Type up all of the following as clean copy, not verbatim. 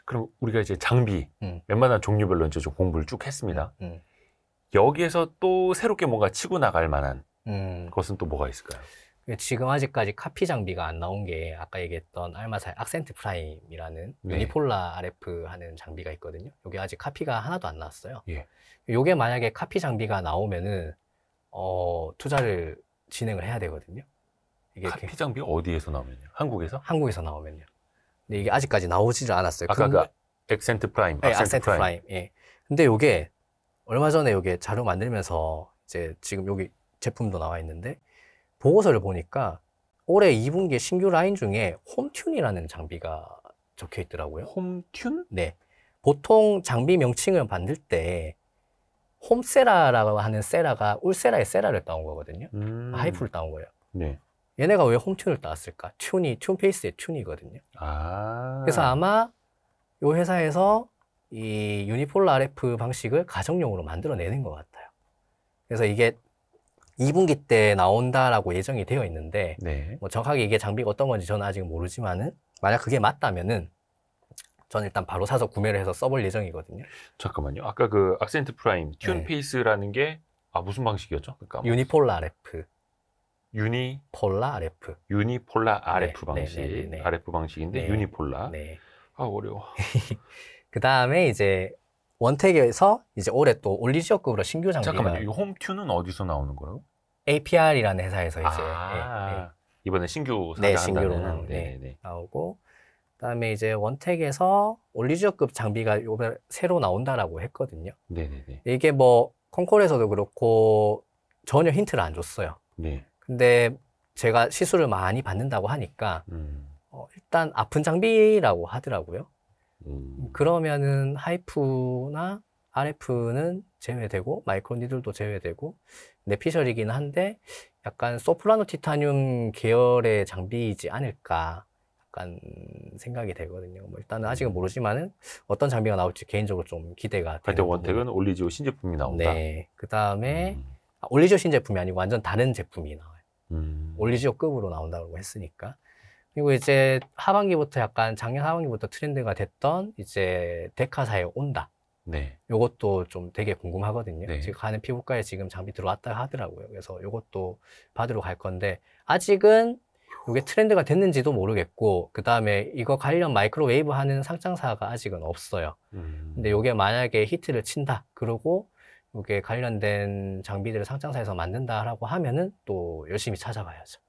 그럼 우리가 이제 장비, 웬만한 종류별로 이제 좀 공부를 쭉 했습니다. 여기에서 또 새롭게 뭔가 치고 나갈 만한 것은 또 뭐가 있을까요? 지금 아직까지 카피 장비가 안 나온 게 아까 얘기했던 알마사의 악센트 프라임이라는 네. 유니폴라 RF 하는 장비가 있거든요. 여기 아직 카피가 하나도 안 나왔어요. 예. 요게 만약에 카피 장비가 나오면은 투자를 진행을 해야 되거든요. 이게 카피 장비가 어디에서 나오면요? 한국에서? 한국에서 나오면요. 근데 이게 아직까지 나오지를 않았어요. 아까 그 액센트 프라임, 네, 악센트 프라임. 예. 근데 요게 얼마 전에 요게 자료 만들면서 이제 지금 여기 제품도 나와 있는데 보고서를 보니까 올해 2분기에 신규 라인 중에 홈튠이라는 장비가 적혀 있더라고요. 홈튠? 네. 보통 장비 명칭을 만들 때 홈세라라고 하는 세라가 울세라의 세라를 따온 거거든요. 하이프를 따온 거예요. 네. 얘네가 왜 홈튠을 따왔을까? 튠페이스의 튠이거든요. 그래서 아마 이 회사에서 이 유니폴라 RF 방식을 가정용으로 만들어내는 것 같아요. 그래서 이게 2분기 때 나온다라고 예정이 되어 있는데 네. 뭐 정확하게 이게 장비가 어떤 건지 저는 아직 모르지만은 만약 그게 맞다면은 저는 일단 바로 사서 구매를 해서 써볼 예정이거든요. 잠깐만요. 아까 그 악센트 프라임, 튠 네. 페이스라는 게 무슨 방식이었죠? 그러니까 유니폴라 RF. 유니폴라 RF 방식. 네. RF 방식인데 네. 유니폴라. 네. 어려워. 그 다음에 이제 원택에서 이제 올해 또 올리지오급으로 신규 장비가 잠깐만요. 이 홈튠은 어디서 나오는 거라고? APR이라는 회사에서 이제 이번에 신규 네, 상장한다는. 신규로 나오고 그다음에 이제 원택에서 올리지오급 장비가 요번에 새로 나온다라고 했거든요. 네네네. 이게 뭐 콩콜에서도 그렇고 전혀 힌트를 안 줬어요. 네. 근데 제가 시술을 많이 받는다고 하니까 일단 아픈 장비라고 하더라고요. 그러면은 하이프나 RF는 제외되고 마이크로 니들도 제외되고 내피셜이긴 한데 약간 소프라노 티타늄 계열의 장비이지 않을까 약간 생각이 되거든요. 뭐 일단은 아직은 모르지만은 어떤 장비가 나올지 개인적으로 좀 기대가 되는 원택은 올리지오 신제품이 나온다. 네. 그 다음에 올리지오 신제품이 아니고 완전 다른 제품이 나와요. 올리지오급으로 나온다고 했으니까. 그리고 이제 하반기부터 약간 작년 하반기부터 트렌드가 됐던 이제 데카사의 온다. 네. 요것도 좀 되게 궁금하거든요. 네. 지금 가는 피부과에 지금 장비 들어왔다 하더라고요. 그래서 요것도 받으러 갈 건데 아직은 이게 트렌드가 됐는지도 모르겠고 그 다음에 이거 관련 마이크로웨이브 하는 상장사가 아직은 없어요. 근데 요게 만약에 히트를 친다. 그러고 요게 관련된 장비들을 상장사에서 만든다라고 하면은 또 열심히 찾아봐야죠.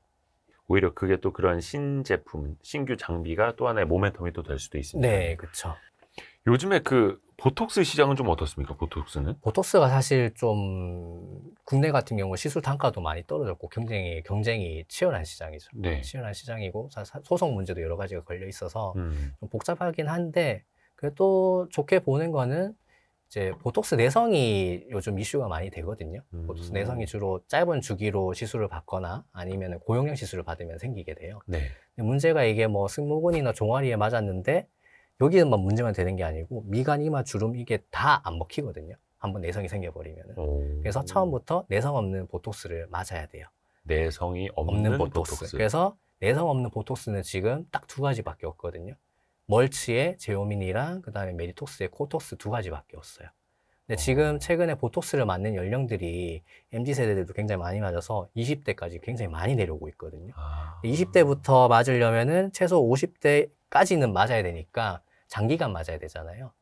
오히려 그게 또 그런 신제품, 신규 장비가 또 하나의 모멘텀이 또 될 수도 있습니다. 네, 그렇죠. 요즘에 그 보톡스 시장은 좀 어떻습니까? 보톡스는? 보톡스가 사실 좀 국내 같은 경우 시술 단가도 많이 떨어졌고 경쟁이 치열한 시장이죠. 네. 치열한 시장이고 소송 문제도 여러 가지가 걸려 있어서 좀 복잡하긴 한데 그래도 좋게 보는 거는 이제 보톡스 내성이 요즘 이슈가 많이 되거든요. 보톡스 내성이 주로 짧은 주기로 시술을 받거나 아니면 고용량 시술을 받으면 생기게 돼요. 네. 근데 문제가 이게 뭐 승모근이나 종아리에 맞았는데 여기에만 문제만 되는 게 아니고 미간, 이마, 주름 이게 다 안 먹히거든요. 한번 내성이 생겨버리면. 그래서 처음부터 내성 없는 보톡스를 맞아야 돼요. 내성이 없는 보톡스. 그래서 내성 없는 보톡스는 지금 딱 두 가지밖에 없거든요. 멀치의 제오민이랑 그 다음에 메디톡스의 코톡스 두 가지밖에 없어요. 근데 지금 최근에 보톡스를 맞는 연령들이 MZ세대들도 굉장히 많이 맞아서 20대까지 굉장히 많이 내려오고 있거든요. 20대부터 맞으려면은 최소 50대까지는 맞아야 되니까 장기간 맞아야 되잖아요.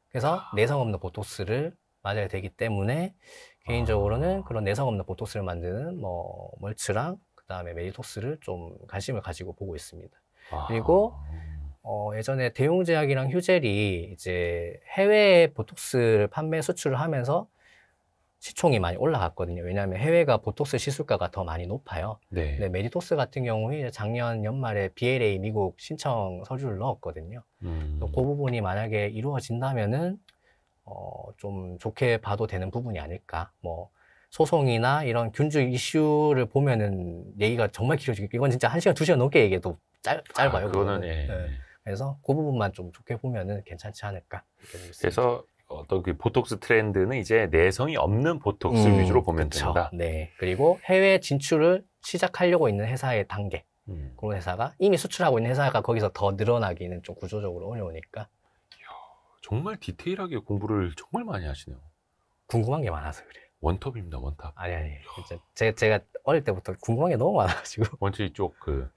그래서 내성 없는 보톡스를 맞아야 되기 때문에 개인적으로는 그런 내성 없는 보톡스를 만드는 뭐 멀츠랑 그 다음에 메디톡스를 좀 관심을 가지고 보고 있습니다. 그리고 예전에 대웅제약이랑 휴젤이 이제 해외에 보톡스 판매 수출을 하면서 시총이 많이 올라갔거든요. 왜냐하면 해외가 보톡스 시술가가 더 많이 높아요. 네. 근데 메디톡스 같은 경우에 작년 연말에 BLA 미국 신청 서류를 넣었거든요. 그 부분이 만약에 이루어진다면은 좀 좋게 봐도 되는 부분이 아닐까. 뭐 소송이나 이런 균주 이슈를 보면은 얘기가 정말 길어지고 이건 진짜 1시간, 2시간 넘게 얘기해도 짧아요. 그거는 네. 그래서 그 부분만 좀 좋게 보면은 괜찮지 않을까. 그래서 어떤 그 보톡스 트렌드는 이제 내성이 없는 보톡스 위주로 보면 그쵸. 된다. 네. 그리고 해외 진출을 시작하려고 있는 회사의 단계. 그런 회사가 이미 수출하고 있는 회사가 거기서 더 늘어나기는 좀 구조적으로 어려우니까. 정말 디테일하게 공부를 정말 많이 하시네요. 궁금한 게 많아서 그래요. 원톱입니다, 원탑. 아니. 진짜 제가 어릴 때부터 궁금한 게 너무 많아가지고. 원체 쪽 그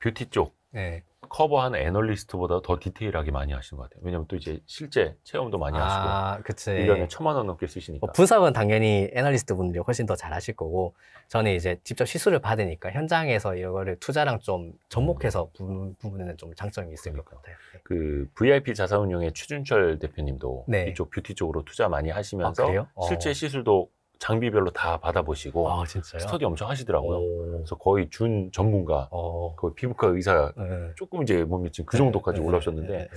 뷰티 쪽 네. 커버하는 애널리스트보다 더 디테일하게 많이 하시는 것 같아요. 왜냐면 또 이제 실제 체험도 많이 하시고 그치. 1년에 1,000만 원 넘게 쓰시니까. 뭐 분석은 당연히 애널리스트 분들이 훨씬 더 잘하실 거고, 저는 이제 직접 시술을 받으니까 현장에서 이거를 투자랑 좀 접목해서 부분에는 좀 장점이 있을 것 같아요. 네. 그 VIP 자산운용의 최준철 대표님도 네. 이쪽 뷰티 쪽으로 투자 많이 하시면서 그래요? 실제 시술도 장비별로 다 받아보시고 진짜요? 스터디 엄청 하시더라고요. 오. 그래서 거의 준 전문가, 거의 피부과 의사 네. 조금 이제 몸이 지금 그 정도까지 네. 올라오셨는데 네.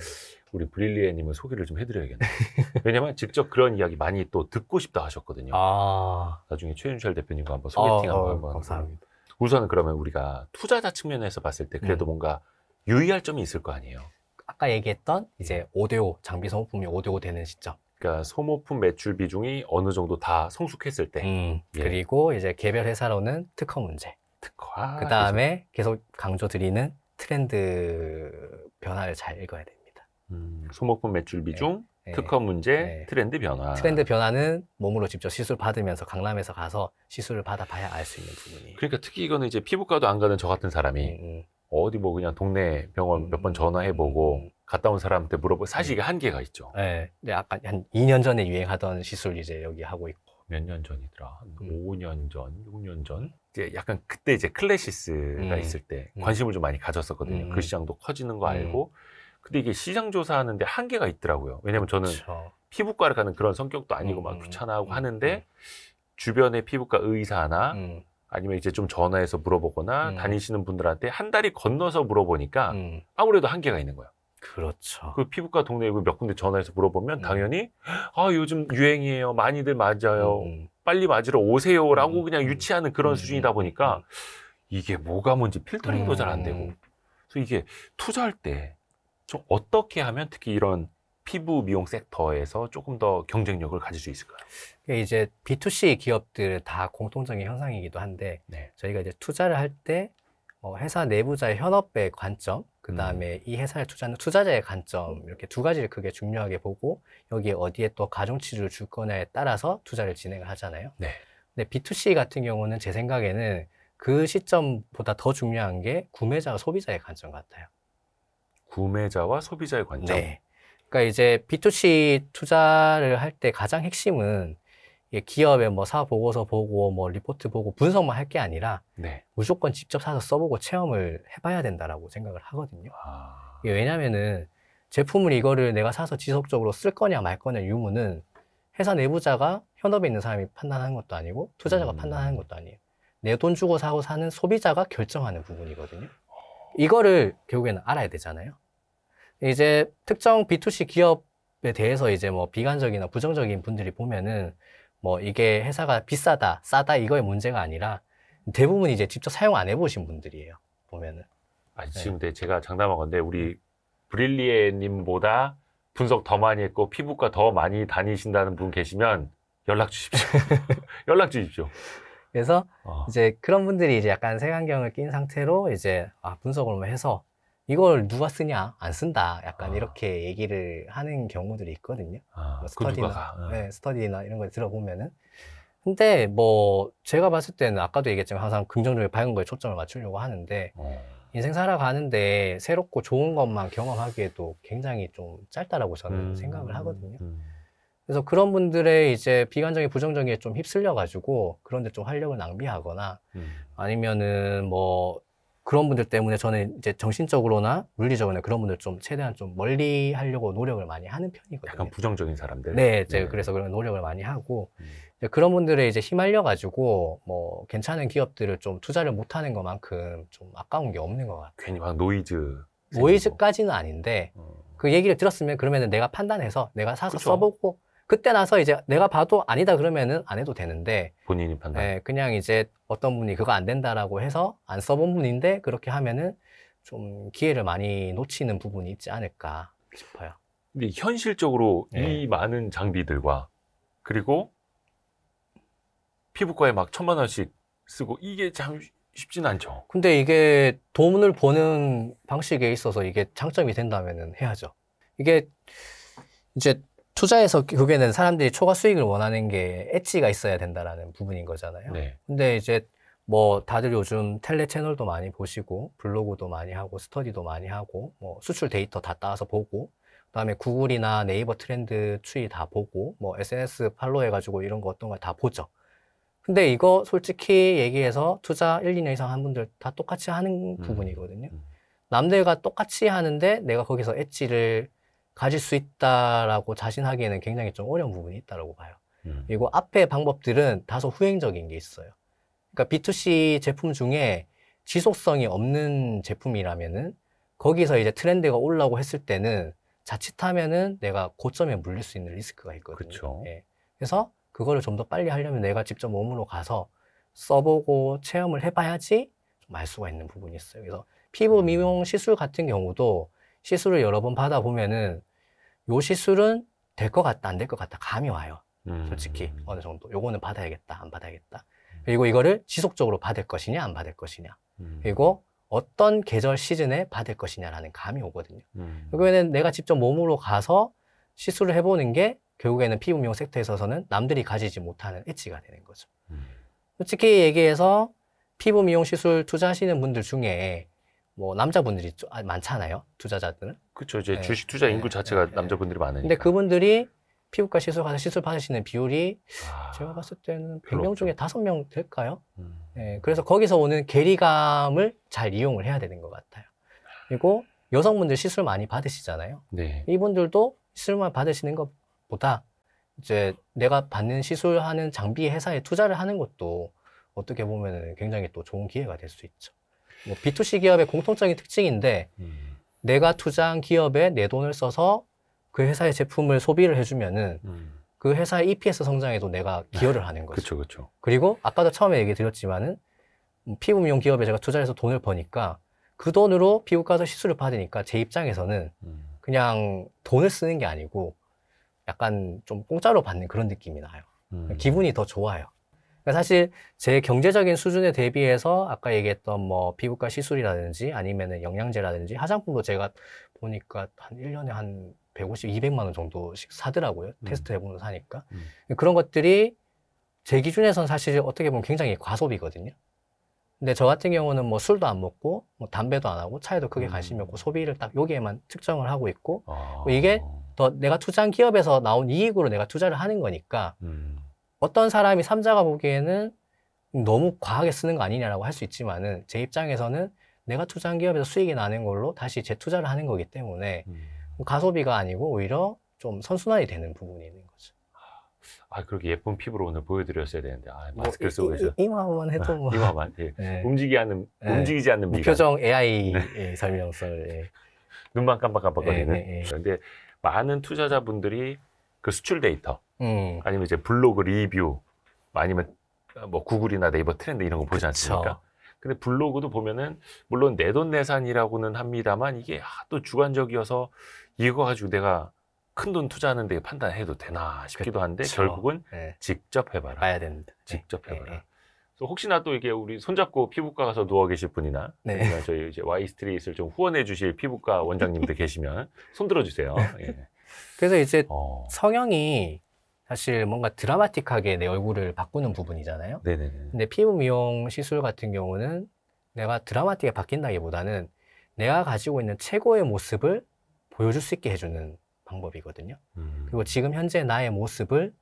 우리 브릴리에님은 소개를 좀 해드려야겠네요. 왜냐면 직접 그런 이야기 많이 또 듣고 싶다 하셨거든요. 나중에 최윤철 대표님과 한번 소개팅 한번 감사합니다. 우선은 그러면 우리가 투자자 측면에서 봤을 때 그래도 뭔가 유의할 점이 있을 거 아니에요. 아까 얘기했던 이제 5대5 장비 소모품이 5대5 되는 시점. 그러니까 소모품 매출 비중이 어느 정도 다 성숙했을 때. 예. 그리고 이제 개별 회사로는 특허 문제. 그 다음에 계속 강조드리는 트렌드 변화를 잘 읽어야 됩니다. 소모품 매출 비중, 특허 문제, 트렌드 변화. 트렌드 변화는 몸으로 직접 시술 받으면서 강남에서 가서 시술을 받아봐야 알 수 있는 부분이에요. 그러니까 특히 이거는 이제 피부과도 안 가는 저 같은 사람이 어디 뭐 그냥 동네 병원 몇 번 전화해보고 갔다 온 사람한테 물어보고 사실 이게 한계가 있죠. 네. 근데 아까 한 2년 전에 유행하던 시술 이제 여기 하고 있고. 몇 년 전이더라? 한 5년 전, 6년 전? 이제 약간 그때 이제 클래시스가 있을 때 관심을 좀 많이 가졌었거든요. 그 시장도 커지는 거 알고. 근데 이게 시장 조사하는데 한계가 있더라고요. 왜냐면 저는 피부과를 가는 그런 성격도 아니고 막 귀찮아하고 하는데 주변에 피부과 의사나 아니면 이제 좀 전화해서 물어보거나 다니시는 분들한테 한 달이 건너서 물어보니까 아무래도 한계가 있는 거예요. 그렇죠. 그 피부과 동네에 몇 군데 전화해서 물어보면 당연히 요즘 유행이에요. 많이들 맞아요. 빨리 맞으러 오세요라고 그냥 유치하는 그런 수준이다 보니까 이게 뭐가 뭔지 필터링도 잘 안 되고. 그래서 이게 투자할 때 좀 어떻게 하면 특히 이런 피부 미용 섹터에서 조금 더 경쟁력을 가질 수 있을까요? 이제 B2C 기업들 다 공통적인 현상이기도 한데 저희가 이제 투자를 할 때 회사 내부자의 현업의 관점, 그 다음에 이 회사에 투자하는 투자자의 관점, 이렇게 두 가지를 크게 중요하게 보고 여기에 어디에 또 가중치를 줄 거냐에 따라서 투자를 진행을 하잖아요. 근데 B2C 같은 경우는 제 생각에는 그 시점보다 더 중요한 게 구매자와 소비자의 관점 같아요. 구매자와 소비자의 관점? 네. 그러니까 이제 B2C 투자를 할 때 가장 핵심은 기업의 뭐 사업 보고서 보고 뭐 리포트 보고 분석만 할 게 아니라 무조건 직접 사서 써보고 체험을 해봐야 된다라고 생각을 하거든요. 왜냐면은 제품을 이거를 내가 사서 지속적으로 쓸 거냐 말 거냐 유무는 회사 내부자가 현업에 있는 사람이 판단하는 것도 아니고 투자자가 판단하는 것도 아니에요. 내 돈 주고 사고 사는 소비자가 결정하는 부분이거든요. 이거를 결국에는 알아야 되잖아요. 이제 특정 B2C 기업에 대해서 이제 뭐 비관적이나 부정적인 분들이 보면은 뭐 이게 회사가 비싸다, 싸다 이거의 문제가 아니라 대부분 이제 직접 사용 안 해보신 분들이에요. 보면은. 지금 제가 장담하건데 우리 브릴리에님보다 분석 더 많이 했고 피부과 더 많이 다니신다는 분 계시면 연락 주십시오. 연락 주십시오. 그래서 이제 그런 분들이 이제 약간 색안경을 낀 상태로 이제 분석을 해서 이걸 누가 쓰냐 안 쓴다 약간 이렇게 얘기를 하는 경우들이 있거든요. 뭐 스터디나 이런 걸 들어보면은. 근데 뭐 제가 봤을 때는 아까도 얘기했지만 항상 긍정적이고 밝은 거에 초점을 맞추려고 하는데 인생 살아가는데 새롭고 좋은 것만 경험하기에도 굉장히 좀 짧다라고 저는 생각을 하거든요. 그래서 그런 분들의 이제 비관적인 부정적인 좀 휩쓸려 가지고 그런데 좀 활력을 낭비하거나 아니면은 뭐 그런 분들 때문에 저는 이제 정신적으로나 물리적으로나 그런 분들 좀 최대한 좀 멀리 하려고 노력을 많이 하는 편이거든요. 약간 부정적인 사람들. 제가 그래서 그런 노력을 많이 하고 그런 분들에 이제 휘말려 가지고 뭐 괜찮은 기업들을 좀 투자를 못 하는 것만큼 좀 아까운 게 없는 것 같아요. 괜히 막 노이즈까지는 아닌데 그 얘기를 들었으면 그러면은 내가 판단해서 내가 사서 써보고 그때 나서 이제 내가 봐도 아니다 그러면은 안 해도 되는데 본인이 판단. 그냥 이제 어떤 분이 그거 안 된다라고 해서 안 써본 분인데 그렇게 하면은 좀 기회를 많이 놓치는 부분이 있지 않을까 싶어요. 근데 현실적으로 이 많은 장비들과 그리고 피부과에 막 1,000만 원씩 쓰고 이게 참 쉽진 않죠. 근데 이게 돈을 버는 방식에 있어서 이게 장점이 된다면은 해야죠. 이게 이제 투자에서 결국에는 사람들이 초과 수익을 원하는 게 엣지가 있어야 된다라는 부분인 거잖아요. 네. 근데 이제 뭐 다들 요즘 텔레 채널도 많이 보시고 블로그도 많이 하고 스터디도 많이 하고 뭐 수출 데이터 다 따서 보고 그다음에 구글이나 네이버 트렌드 추이 다 보고 뭐 SNS 팔로우 해가지고 이런 거 어떤 걸 다 보죠. 근데 이거 솔직히 얘기해서 투자 1, 2년 이상 한 분들 다 똑같이 하는 부분이거든요. 남들과 똑같이 하는데 내가 거기서 엣지를 가질 수 있다라고 자신하기에는 굉장히 좀 어려운 부분이 있다고 봐요. 그리고 앞에 방법들은 다소 후행적인 게 있어요. 그러니까 B2C 제품 중에 지속성이 없는 제품이라면은 거기서 이제 트렌드가 올라오고 했을 때는 자칫하면은 내가 고점에 물릴 수 있는 리스크가 있거든요. 그쵸. 예. 그래서 그거를 좀 더 빨리 하려면 내가 직접 몸으로 가서 써보고 체험을 해봐야지 좀 알 수가 있는 부분이 있어요. 그래서 피부 미용 시술 같은 경우도 시술을 여러 번 받아보면은 요 시술은 될 것 같다, 안 될 것 같다, 감이 와요. 솔직히 어느 정도. 요거는 받아야겠다, 안 받아야겠다. 그리고 이거를 지속적으로 받을 것이냐, 안 받을 것이냐. 그리고 어떤 계절 시즌에 받을 것이냐라는 감이 오거든요. 결국에는 내가 직접 몸으로 가서 시술을 해보는 게 결국에는 피부 미용 섹터에 있어서는 남들이 가지지 못하는 엣지가 되는 거죠. 솔직히 얘기해서 피부 미용 시술 투자하시는 분들 중에 뭐 남자분들이 많잖아요. 투자자들은. 그렇죠. 이제 네. 주식 투자 인구 네. 자체가 네. 남자분들이 많으니까. 근데 그분들이 피부과 시술 가서 시술 받으시는 비율이 아, 제가 봤을 때는 별로 100명 없죠. 중에 5명 될까요? 네, 그래서 거기서 오는 괴리감을 잘 이용을 해야 되는 것 같아요. 그리고 여성분들 시술 많이 받으시잖아요. 네. 이분들도 시술만 받으시는 것보다 이제 내가 받는 시술하는 장비 회사에 투자를 하는 것도 어떻게 보면 굉장히 또 좋은 기회가 될 수 있죠. 뭐 B2C 기업의 공통적인 특징인데 내가 투자한 기업에 내 돈을 써서 그 회사의 제품을 소비를 해주면은 그 회사의 EPS 성장에도 내가 기여를 하는 거죠. 그렇죠, 그렇죠. 그리고 아까도 처음에 얘기 드렸지만은 피부 미용 기업에 제가 투자해서 돈을 버니까 그 돈으로 피부과에서 시술을 받으니까 제 입장에서는 그냥 돈을 쓰는 게 아니고 약간 좀 공짜로 받는 그런 느낌이 나요. 기분이 더 좋아요. 그러니까 사실 제 경제적인 수준에 대비해서 아까 얘기했던 뭐 피부과 시술이라든지 아니면은 영양제라든지 화장품도 제가 보니까 한 1년에 한 150, 200만 원 정도씩 사더라고요. 테스트 해보면서 사니까. 그런 것들이 제 기준에서는 사실 어떻게 보면 굉장히 과소비거든요. 근데 저 같은 경우는 뭐 술도 안 먹고 뭐 담배도 안 하고 차에도 크게 관심이 없고 소비를 딱 여기에만 측정을 하고 있고 뭐 이게 더 내가 투자한 기업에서 나온 이익으로 내가 투자를 하는 거니까 어떤 사람이 삼자가 보기에는 너무 과하게 쓰는 거 아니냐라고 할 수 있지만은 제 입장에서는 내가 투자한 기업에서 수익이 나는 걸로 다시 재투자를 하는 거기 때문에 가소비가 아니고 오히려 좀 선순환이 되는 부분이 있는 거죠. 아, 그렇게 예쁜 피부로 오늘 보여드렸어야 되는데, 아, 마스크를 뭐 쓰고 계셔. 이마만 해도 뭐. 이마만, 예. 네. 움직이지 않는 미간. 무표정 AI 설명서를. 예. 눈만 깜빡깜빡거리는. 네. 그런데 많은 투자자분들이 그 수출 데이터, 아니면 이제 블로그 리뷰, 아니면 뭐 구글이나 네이버 트렌드 이런 거 보지 않습니까? 근데 블로그도 보면은 물론 내돈내산이라고는 합니다만 이게 또 주관적이어서 이거 가지고 내가 큰 돈 투자하는데 판단해도 되나 싶기도 한데 결국은 직접 해봐라. 봐야 된다. 직접 해봐라. 그래서 혹시나 또 이게 우리 손잡고 피부과 가서 누워 계실 분이나 아니면 저희 이제 Y스트릿을 좀 후원해 주실 피부과 원장님들 계시면 손 들어주세요. 예. 그래서 이제 성형이 사실 뭔가 드라마틱하게 내 얼굴을 바꾸는 부분이잖아요. 네네네. 근데 피부 미용 시술 같은 경우는 내가 드라마틱하게 바뀐다기보다는 내가 가지고 있는 최고의 모습을 보여줄 수 있게 해주는 방법이거든요. 그리고 지금 현재 나의 모습을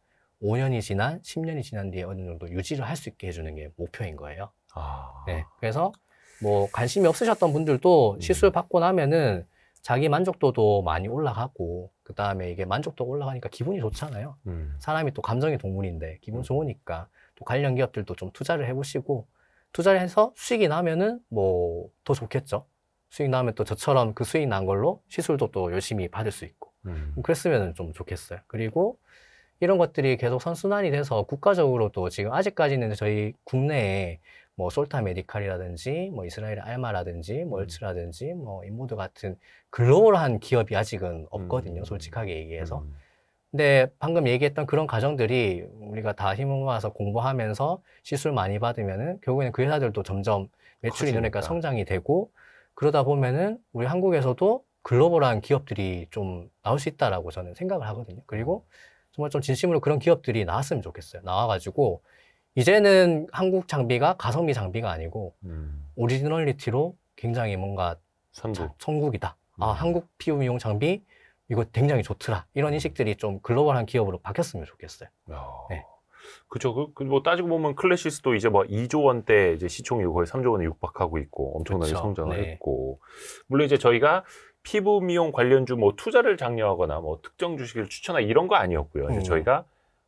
5년이 지난, 10년이 지난 뒤에 어느 정도 유지를 할 수 있게 해주는 게 목표인 거예요. 네. 그래서 뭐 관심이 없으셨던 분들도 시술 받고 나면은 자기 만족도도 많이 올라가고 그 다음에 이게 만족도가 올라가니까 기분이 좋잖아요. 사람이 또 감정의 동물인데 기분 좋으니까 또 관련 기업들도 좀 투자를 해보시고 투자를 해서 수익이 나면은 뭐 더 좋겠죠. 수익 나면 또 저처럼 그 수익 난 걸로 시술도 또 열심히 받을 수 있고 그랬으면 좀 좋겠어요. 그리고 이런 것들이 계속 선순환이 돼서 국가적으로도 지금 아직까지는 저희 국내에 뭐 솔타 메디칼이라든지 뭐 이스라엘의 알마라든지 멀츠라든지 뭐 인모드 같은 글로벌한 기업이 아직은 없거든요. 솔직하게 얘기해서. 근데 방금 얘기했던 그런 가정들이 우리가 다 힘을 모아서 공부하면서 시술 많이 받으면은 결국에는 그 회사들도 점점 매출이 늘으니까 성장이 되고 그러다 보면은 우리 한국에서도 글로벌한 기업들이 좀 나올 수 있다라고 저는 생각을 하거든요. 그리고 정말 좀 진심으로 그런 기업들이 나왔으면 좋겠어요. 나와가지고 이제는 한국 장비가 가성비 장비가 아니고 오리지널리티로 굉장히 뭔가 선국이다. 아, 한국 피부미용 장비 이거 굉장히 좋더라. 이런 인식들이 좀 글로벌한 기업으로 바뀌었으면 좋겠어요. 네. 그죠. 뭐 따지고 보면 클래시스도 이제 뭐 2조 원대 이제 시총이 거의 3조 원에 육박하고 있고 엄청나게 그쵸. 성장을 네. 했고, 물론 이제 저희가 피부 미용 관련주 뭐 투자를 장려하거나 뭐 특정 주식을 추천하기 이런 거 아니었고요. 이제 저희가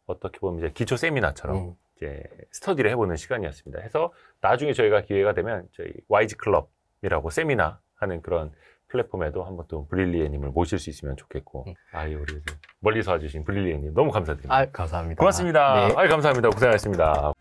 어떻게 보면 이제 기초 세미나처럼 이제 스터디를 해보는 시간이었습니다. 해서 나중에 저희가 기회가 되면 저희 YG 클럽이라고 세미나 하는 그런 플랫폼에도 한번 또 브릴리에님을 모실 수 있으면 좋겠고, 아유, 우리 멀리서 와주신 브릴리에님 너무 감사드립니다. 아, 감사합니다. 고맙습니다. 네. 아유, 감사합니다. 고생하셨습니다.